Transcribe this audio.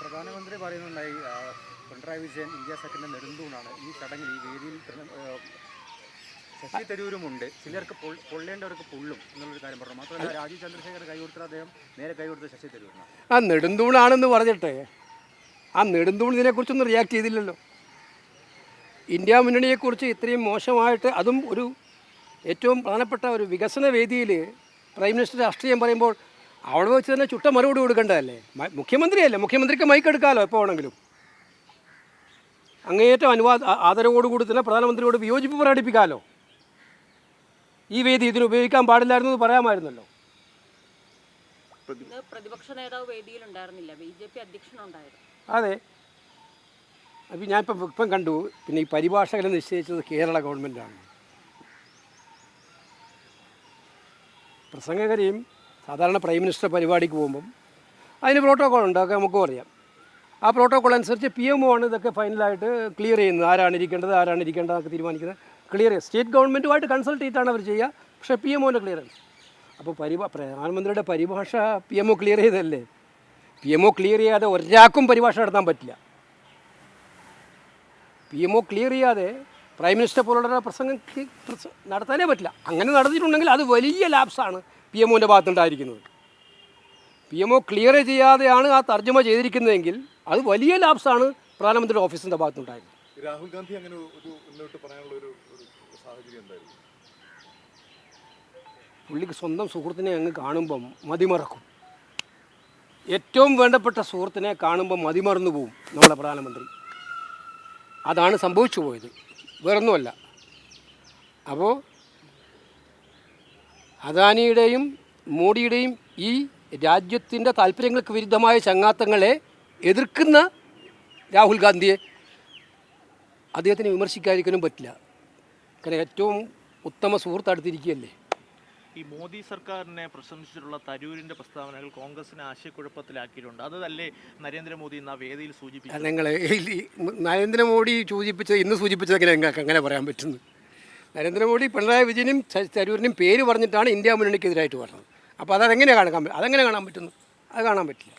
പ്രധാനമന്ത്രി പറയുന്നുണ്ടായി പിണറായി വിജയൻ ഇന്ത്യ സഖ്യത്തിൻ്റെ നെടുന്തൂണാണ്. ഈ ചടങ്ങിൽ ഈ വേദിയിൽ ശശി തരൂരുമുണ്ട്. ചിലർക്ക് പൊള്ളേണ്ടവർക്ക് പൊള്ളും എന്നുള്ളൊരു കാര്യം പറഞ്ഞു. മാത്രമല്ല രാജീവ് ചന്ദ്രശേഖർ കൈ കൊടുത്തത് അദ്ദേഹം നേരെ കൈ കൊടുത്തത് ശശി തരൂരിനാണ്. ആ നെടുന്തൂണാണെന്ന് പറഞ്ഞിട്ട് ആ നെടുന്തൂൺ ഇതിനെക്കുറിച്ചൊന്നും റിയാക്ട് ചെയ്തില്ലല്ലോ. ഇന്ത്യ മുന്നണിയെക്കുറിച്ച് ഇത്രയും മോശമായിട്ട്, അതും ഒരു ഏറ്റവും പ്രധാനപ്പെട്ട ഒരു വികസന വേദിയിൽ പ്രൈം മിനിസ്റ്റർ രാഷ്ട്രീയം പറയുമ്പോൾ അവിടെ വെച്ച് തന്നെ ചുട്ട മറുപടി കൊടുക്കേണ്ടതല്ലേ? മുഖ്യമന്ത്രിയല്ലേ, മുഖ്യമന്ത്രിക്ക് മൈക്ക് എടുക്കാമല്ലോ എപ്പോൾ വേണമെങ്കിലും. അങ്ങേയറ്റം ആദരവോടുകൂടി തന്നെ പ്രധാനമന്ത്രിയോട് വിയോജിപ്പ് പ്രകടിപ്പിക്കാമല്ലോ. ഈ വേദി ഇതിന് ഉപയോഗിക്കാൻ പാടില്ലായിരുന്നു എന്ന് പറയാമായിരുന്നല്ലോ. പ്രതിപക്ഷ നേതാവ് വേദിയിലുണ്ടായിരുന്നില്ല, BJP അധ്യക്ഷനുണ്ടായിരുന്നു. അതെ, അപ്പം ഞാനിപ്പം കണ്ടു. പിന്നെ ഈ പരിഭാഷകളെ നിശ്ചയിച്ചത് കേരള ഗവൺമെൻറ്റാണ്. പ്രസംഗകരെയും സാധാരണ പ്രൈം മിനിസ്റ്റർ പരിപാടിക്ക് പോകുമ്പം അതിന് പ്രോട്ടോക്കോൾ ഉണ്ട്, അതൊക്കെ നമുക്കും അറിയാം. ആ പ്രോട്ടോക്കോൾ അനുസരിച്ച് PMO ആണ് ഇതൊക്കെ ഫൈനലായിട്ട് ക്ലിയർ ചെയ്യുന്നത്. ആരാണ് ഇരിക്കേണ്ടതൊക്കെ തീരുമാനിക്കുന്നത് ക്ലിയർ ചെയ്യുക. സ്റ്റേറ്റ് ഗവൺമെൻറ്റുമായിട്ട് കൺസൾട്ട് ചെയ്തിട്ടാണ് അവർ ചെയ്യുക. പക്ഷേ PMOൻ്റെ ക്ലിയറൻസ്. അപ്പോൾ പ്രധാനമന്ത്രിയുടെ പരിഭാഷ PMO ക്ലിയർ ചെയ്തതല്ലേ. PMO ക്ലിയർ ചെയ്യാതെ ഒരാൾക്കും പരിഭാഷ നടത്താൻ പറ്റില്ല. PMO ക്ലിയർ ചെയ്യാതെ പ്രൈം മിനിസ്റ്റർ പോലുള്ള പ്രസംഗം നടത്താനേ പറ്റില്ല. അങ്ങനെ നടത്തിയിട്ടുണ്ടെങ്കിൽ അത് വലിയ ലാപ്സാണ് PMOൻ്റെ ഭാഗത്തുണ്ടായിരിക്കുന്നത്. PMO ക്ലിയർ ചെയ്യാതെയാണ് ആ തർജ്ജമ ചെയ്തിരിക്കുന്നതെങ്കിൽ അത് വലിയ ലാപ്സാണ് പ്രധാനമന്ത്രിയുടെ ഓഫീസിൻ്റെ ഭാഗത്തുണ്ടായിരുന്നത്. രാഹുൽ ഗാന്ധി അങ്ങനെ മുന്നോട്ട് പറയാനുള്ള ഒരു സാഹചര്യം എന്തായിരുന്നു? പുള്ളിക്ക് സ്വന്തം സുഹൃത്തിനെ അങ്ങ് കാണുമ്പം മതിമറക്കും. ഏറ്റവും വേണ്ടപ്പെട്ട സുഹൃത്തിനെ കാണുമ്പം മതിമറന്നു പോവും നമ്മളെ പ്രധാനമന്ത്രി. അതാണ് സംഭവിച്ചു പോയത്, വേറൊന്നുമല്ല. അപ്പോൾ അദാനിയുടെയും മോഡിയുടെയും ഈ രാജ്യത്തിൻ്റെ താല്പര്യങ്ങൾക്ക് വിരുദ്ധമായ ചങ്ങാത്തങ്ങളെ എതിർക്കുന്ന രാഹുൽ ഗാന്ധിയെ അദ്ദേഹത്തിന് വിമർശിക്കാതിരിക്കാനും പറ്റില്ല. കാരണം ഏറ്റവും ഉത്തമ സുഹൃത്ത് അടുത്തിരിക്കുകയല്ലേ. ഈ മോദി സർക്കാരിനെ പ്രശംസിച്ചിട്ടുള്ള തരൂരിൻ്റെ പ്രസ്താവനകൾ കോൺഗ്രസിനെ ആശയക്കുഴപ്പത്തിലാക്കിയിട്ടുണ്ട്. അതല്ലേ നരേന്ദ്രമോദി ഇന്ന് ആ വേദിയിൽ സൂചിപ്പിച്ചത്? നിങ്ങൾ നരേന്ദ്രമോദി ഇന്ന് സൂചിപ്പിച്ചത് എങ്ങനെ പറയാൻ പറ്റുന്നു? നരേന്ദ്രമോദി പിണറായി വിജയനും തരൂരിനും പേര് പറഞ്ഞിട്ടാണ് ഇന്ത്യ മുന്നണിക്കെതിരായിട്ട് പറഞ്ഞത്. അപ്പോൾ അതെങ്ങനെ കാണാൻ പറ്റുന്നു? അത് കാണാൻ പറ്റില്ല.